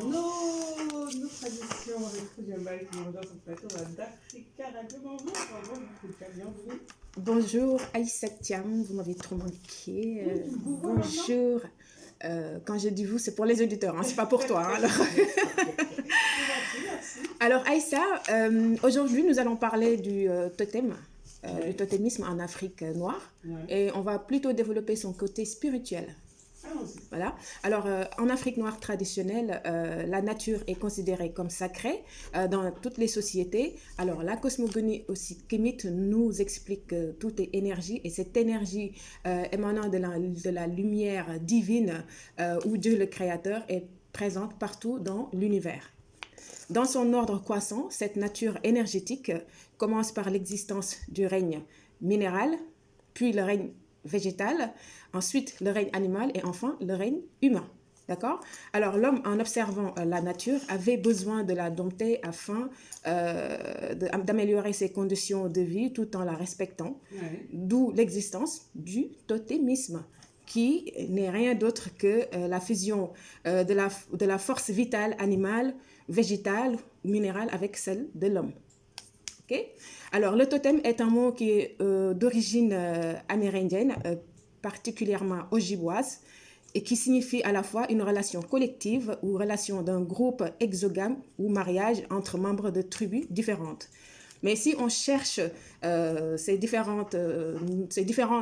nos traditions avec Foudiamba qui nous dans son plateau d'Africa Radio. Bienvenue. Bonjour Aïssa Thiam, vous m'avez trop manqué. Bonjour. Quand je dis vous, c'est pour les auditeurs, hein, c'est pas pour toi. Hein, alors Aïssa, aujourd'hui nous allons parler du totem, du totémisme en Afrique noire, et on va plutôt développer son côté spirituel. Voilà. Alors, en Afrique noire traditionnelle, la nature est considérée comme sacrée dans toutes les sociétés. Alors, la cosmogonie aussi kémite nous explique que tout est énergie, et cette énergie émanant de la lumière divine où Dieu le Créateur est présente partout dans l'univers. Dans son ordre croissant, cette nature énergétique commence par l'existence du règne minéral, puis le règne végétal, ensuite le règne animal et enfin le règne humain. D'accord? Alors l'homme, en observant la nature, avait besoin de la dompter afin d'améliorer ses conditions de vie tout en la respectant, d'où l'existence du totémisme, qui n'est rien d'autre que la fusion de la force vitale animale, végétale ou minérale avec celle de l'homme. Okay? Alors, le totem est un mot qui est d'origine amérindienne, particulièrement ojibwase, et qui signifie à la fois une relation collective ou relation d'un groupe exogame ou mariage entre membres de tribus différentes. Mais si on cherche ces différents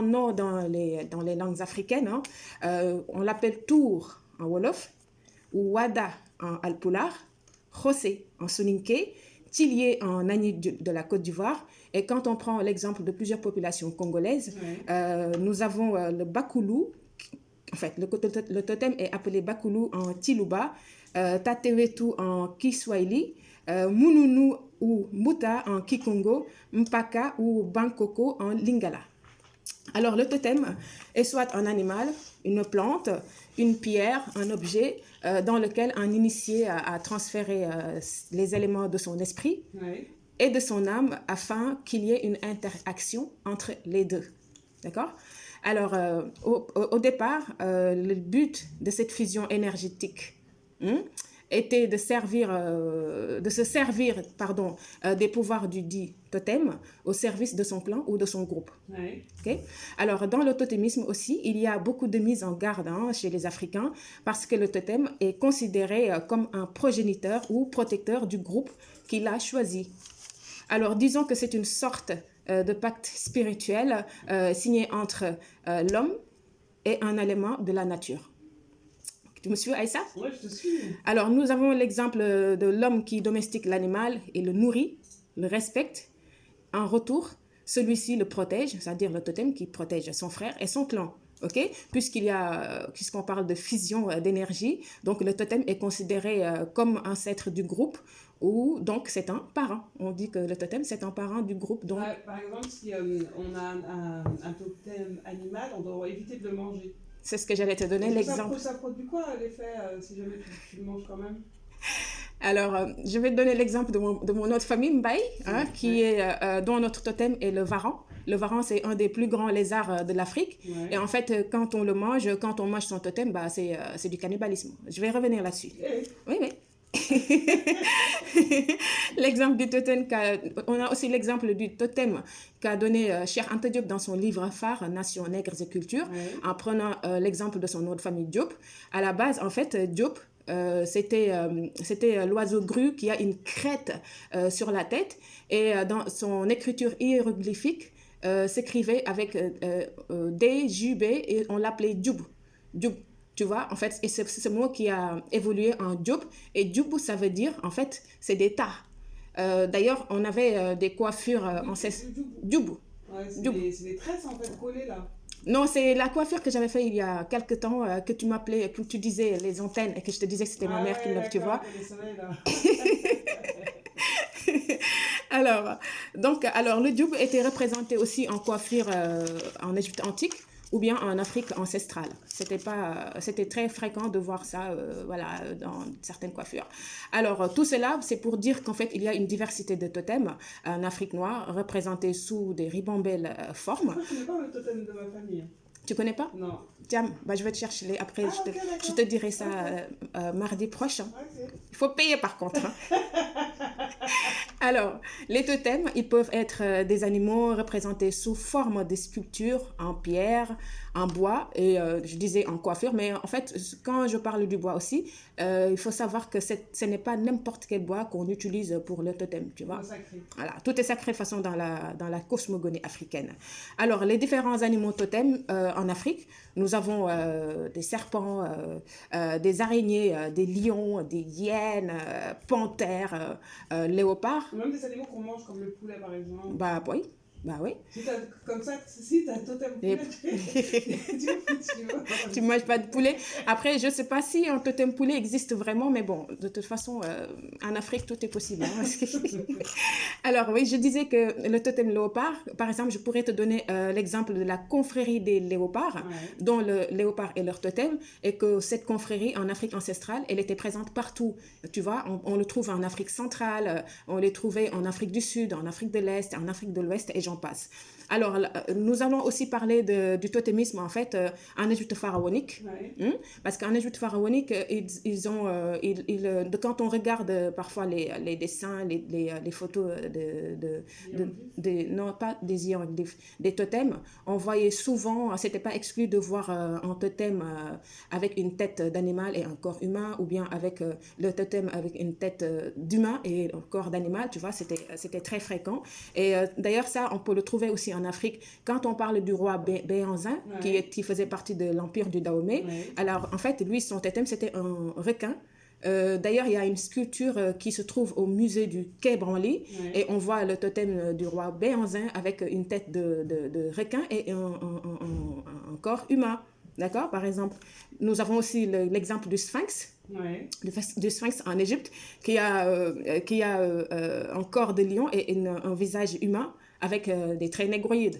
noms dans les langues africaines, hein, on l'appelle Tour en Wolof, ou Wada en Alpulaar, José en Soninké, Tilié en Agni de la Côte d'Ivoire. Et quand on prend l'exemple de plusieurs populations congolaises, nous avons le Bakoulou. En fait, le totem est appelé Bakoulou en Tilouba, Tatewetu en Kiswahili, Mununu ou Muta en Kikongo, Mpaka ou Bankoko en Lingala. Alors, le totem est soit un animal, une plante, une pierre, un objet dans lequel un initié a transféré les éléments de son esprit et de son âme afin qu'il y ait une interaction entre les deux. D'accord? Alors, au départ, le but de cette fusion énergétique était de se servir des pouvoirs du dit totem au service de son clan ou de son groupe. Okay? Alors, dans le totémisme aussi, il y a beaucoup de mise en garde chez les Africains parce que le totem est considéré comme un progéniteur ou protecteur du groupe qu'il a choisi. Alors, disons que c'est une sorte de pacte spirituel signé entre l'homme et un élément de la nature. Tu me suis, Aïssa? Oui, je te suis. Alors, nous avons l'exemple de l'homme qui domestique l'animal et le nourrit, le respecte. En retour, celui-ci le protège, c'est-à-dire le totem qui protège son frère et son clan. Okay? Puisqu'on parle de fusion d'énergie, donc le totem est considéré comme ancêtre du groupe, ou donc c'est un parent. On dit que le totem, c'est un parent du groupe. Donc... Par exemple, si on a un totem animal, on doit éviter de le manger. C'est ce que j'allais te donner l'exemple. Ça produit quoi l'effet si jamais tu le manges quand même? Alors, je vais te donner l'exemple de mon autre famille, Mbaye, dont notre totem est le varan. Le varan, c'est un des plus grands lézards de l'Afrique. Et en fait, quand on mange son totem, c'est du cannibalisme. Je vais revenir là-dessus. Oui. L'exemple du totem, on a aussi l'exemple du totem qu'a donné Cheikh Anta Diop dans son livre phare Nations, Nègres et Culture, en prenant l'exemple de son autre famille Diop. À la base, en fait, Diop, c'était l'oiseau grue qui a une crête sur la tête, et dans son écriture hiéroglyphique s'écrivait avec D-J-B, et on l'appelait Djoub. Djoub. Tu vois, en fait, et c'est ce mot qui a évolué en Diop. Et Diop, ça veut dire, en fait, c'est des tas. D'ailleurs, on avait des coiffures ancestrales. Diop. Ouais, c'est des tresses, en fait, collées, là. Non, c'est la coiffure que j'avais fait il y a quelques temps, que tu m'appelais, que tu disais les antennes, et que je te disais que c'était ma mère qui me... Tu vois. Alors, le Diop était représenté aussi en coiffure en Égypte antique, ou bien en Afrique ancestrale. C'était très fréquent de voir ça dans certaines coiffures. Alors, tout cela, c'est pour dire qu'en fait, il y a une diversité de totems en Afrique noire, représentés sous des ribambelles formes. Je ne connais pas le totem de ma famille. Tu connais pas? Non. Tiens, bah, je vais te chercher après, Ok, je te dirai ça mardi prochain. Ok. Il faut payer par contre. Hein. Alors, les totems, ils peuvent être des animaux représentés sous forme de sculptures en pierre, en bois et je disais en coiffure, mais en fait, quand je parle du bois aussi, il faut savoir que ce n'est pas n'importe quel bois qu'on utilise pour le totem, tu vois. Voilà, tout est sacré de façon dans la cosmogonie africaine. Alors, les différents animaux totems en Afrique, nous avons des serpents, des araignées, des lions, des hyènes, panthères, léopards. Même des animaux qu'on mange comme le poulet par exemple. Bah oui. Bah oui. Comme ça, si tu as totem poulet, tu ne manges pas de poulet. Après, je ne sais pas si un totem poulet existe vraiment, mais bon, de toute façon, en Afrique, tout est possible. Hein. Alors oui, je disais que le totem léopard, par exemple, je pourrais te donner l'exemple de la confrérie des léopards, dont le léopard est leur totem, et que cette confrérie en Afrique ancestrale, elle était présente partout. Tu vois, on le trouve en Afrique centrale, on les trouvait en Afrique du Sud, en Afrique de l'Est, en Afrique de l'Ouest, et j'en passe. Alors, nous allons aussi parler du totémisme, en fait, en Égypte pharaonique. Parce qu'en Égypte pharaonique, quand on regarde parfois les dessins, les photos non, pas des hiéroglyphes, des totems, on voyait souvent, c'était pas exclu de voir un totem avec une tête d'animal et un corps humain, ou bien avec le totem avec une tête d'humain et un corps d'animal, tu vois, c'était très fréquent. Et d'ailleurs, ça, on peut le trouver aussi en Afrique. Quand on parle du roi Béhanzin, qui faisait partie de l'empire du Dahomey, alors en fait, lui, son totem, c'était un requin. D'ailleurs, il y a une sculpture qui se trouve au musée du Quai Branly et on voit le totem du roi Béhanzin avec une tête de requin et un corps humain. D'accord? Par exemple, nous avons aussi l'exemple du Sphinx. Du Sphinx en Égypte qui a un corps de lion et un visage humain avec des traits négroïdes.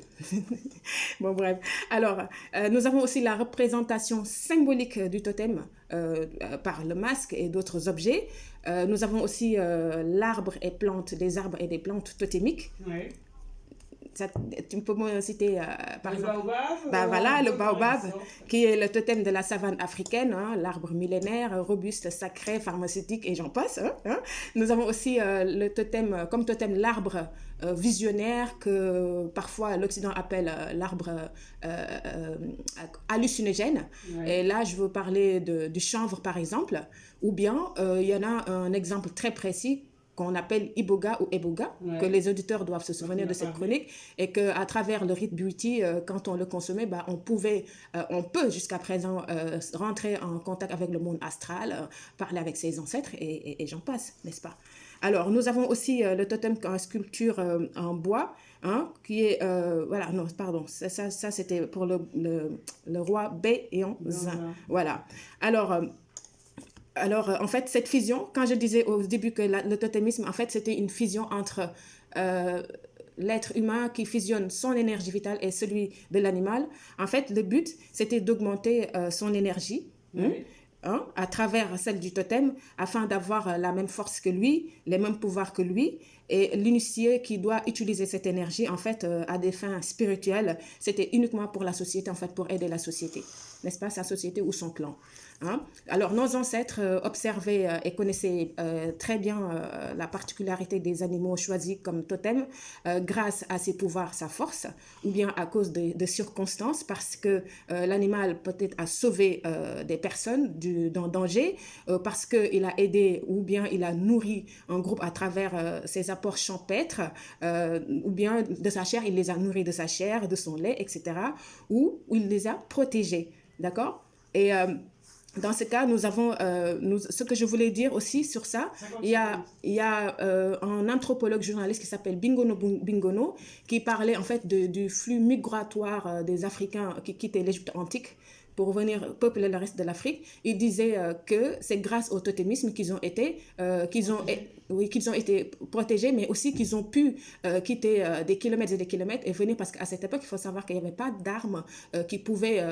Bon, bref. Alors, nous avons aussi la représentation symbolique du totem par le masque et d'autres objets. Nous avons aussi l'arbre et plantes, des arbres et des plantes totémiques. Ça, tu peux me citer par exemple le baobab qui est le totem de la savane africaine, hein, l'arbre millénaire, robuste, sacré, pharmaceutique et j'en passe. Hein. Nous avons aussi le totem, comme totem l'arbre visionnaire que parfois l'Occident appelle l'arbre hallucinogène. Et là, je veux parler du chanvre par exemple, ou bien il y en a un exemple très précis qu'on appelle Iboga ou Eboga, que les auditeurs doivent se souvenir de cette chronique, et qu'à travers le rite beauty, quand on le consommait, on peut jusqu'à présent rentrer en contact avec le monde astral, parler avec ses ancêtres, et j'en passe, n'est-ce pas? Alors, nous avons aussi le totem en sculpture en bois, hein, qui est, voilà, non, pardon, ça c'était pour le roi Béhanzin. Voilà. Alors, en fait, cette fusion, quand je disais au début que le totémisme, en fait, c'était une fusion entre l'être humain qui fusionne son énergie vitale et celui de l'animal. En fait, le but, c'était d'augmenter son énergie à travers celle du totem afin d'avoir la même force que lui, les mêmes pouvoirs que lui. Et l'initié qui doit utiliser cette énergie, en fait, à des fins spirituelles, c'était uniquement pour la société, en fait, pour aider la société, n'est-ce pas, sa société ou son clan. Hein? Alors, nos ancêtres observaient et connaissaient très bien la particularité des animaux choisis comme totem grâce à ses pouvoirs, sa force, ou bien à cause de circonstances, parce que l'animal peut-être a sauvé des personnes d'un danger, parce qu'il a aidé ou bien il a nourri un groupe à travers ses apports champêtres, ou bien de sa chair, il les a nourris de sa chair, de son lait, etc., ou il les a protégés. D'accord? Et dans ce cas, nous avons, ce que je voulais dire aussi sur ça, il y a un anthropologue journaliste qui s'appelle Bingono Bingono, qui parlait en fait du flux migratoire des Africains qui quittaient l'Égypte antique pour venir peupler le reste de l'Afrique, il disait que c'est grâce au totémisme qu'ils ont été protégés, mais aussi qu'ils ont pu quitter des kilomètres et des kilomètres et venir, parce qu'à cette époque, il faut savoir qu'il n'y avait pas d'armes qui pouvaient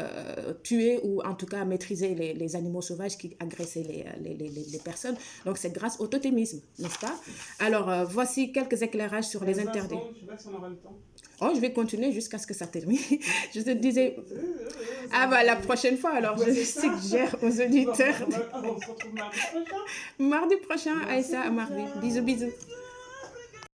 tuer ou en tout cas maîtriser les animaux sauvages qui agressaient les personnes. Donc c'est grâce au totémisme, n'est-ce pas? Alors voici quelques éclairages sur les interdits. Je sais pas si on aura le temps. Oh, je vais continuer jusqu'à ce que ça termine. Je te disais... Ah bah la prochaine fois, alors je suggère aux auditeurs... On se retrouve mardi prochain. Mardi prochain, Aïssa, mardi. Bisous, bisous.